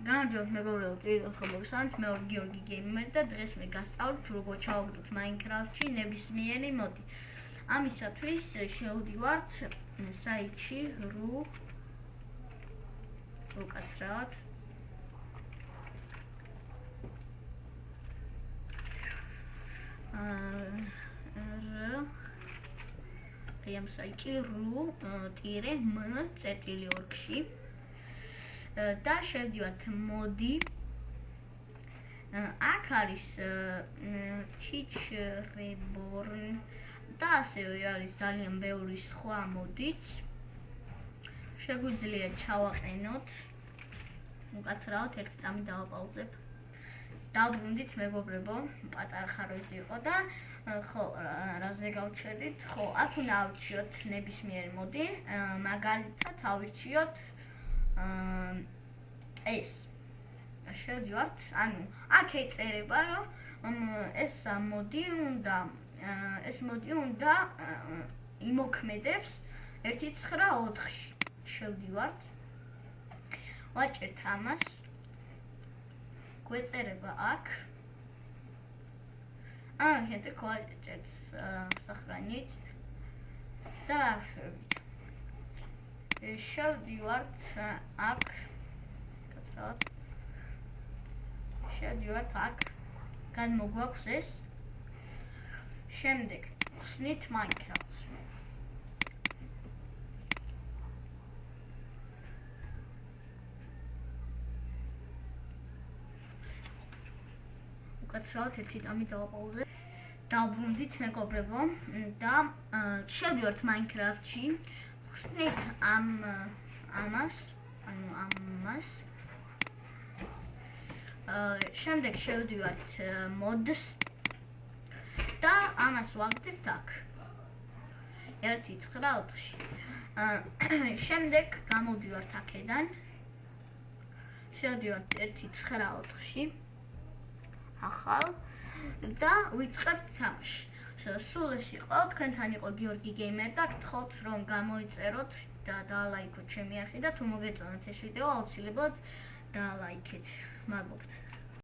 გამარჯობათ მეგობრებო, კიდევ ერთხელ მოგესალმებით, მე ვარ გიორგი გეიმერი და დღეს მე გასწავლით როგორ ჩავაგდოთ Minecraft-ში ნებისმიერი მოდი. ამისათვის შევდივართ საიტში უკაცრავად. ამ საიტში ru.m/org-ში და შევდივართ მოდი. აქ არის Teach Reborn და ასევე არის ძალიან ბევრი სხვა მოდიც. შეგვიძლია ჩავაყენოთ. უკაცრავად ერთი წამი დავაპაუზებ. დავბრუნდით მეგობრებო, პატარა ხარვეზი იყო და ხო, რაზე გავჩერდით? ხო, აქ უნდა ავირჩიოთ ნებისმიერი მოდი, მაგალითად ავირჩიოთ ეს. შევდივართ, ანუ აქ ეწერება, რომ ეს მოდი უნდა იმოქმედებს 1.9.4-ში. შევდივართ. ვაჭერთ ამას. გვეწერება აქ. შემდეგ ვაჭერთ სახրանით და შევდივართ აქ. კაცრავად. შევდივართ აქ. განმოგვაქვს ეს. შემდეგ ხსნით Minecraft-ს. უკაცრავად ერთი წამი დავაპაუზებ. დავბრუნდით მეგობრებო და შევდივართ Minecraft-ში. ხსნით ამას. შემდეგ შევდივართ mods და ამას ვაგდებთ აქ 1.9.4-ში. შემდეგ გამოვდივართ აქედან. შევდივართ 1.9.4-ში. ახალ და ვიწყებთ თამაში. სულ ეს იყო, თქვენთან იყო გიორგი გეიმერი და გთხოვთ რომ გამოიწეროთ და დაალაიქოთ ჩემი არხი და თუ მოგეწონათ ეს ვიდეო აუცილებლად დაალაიქეთ. მაგობთ.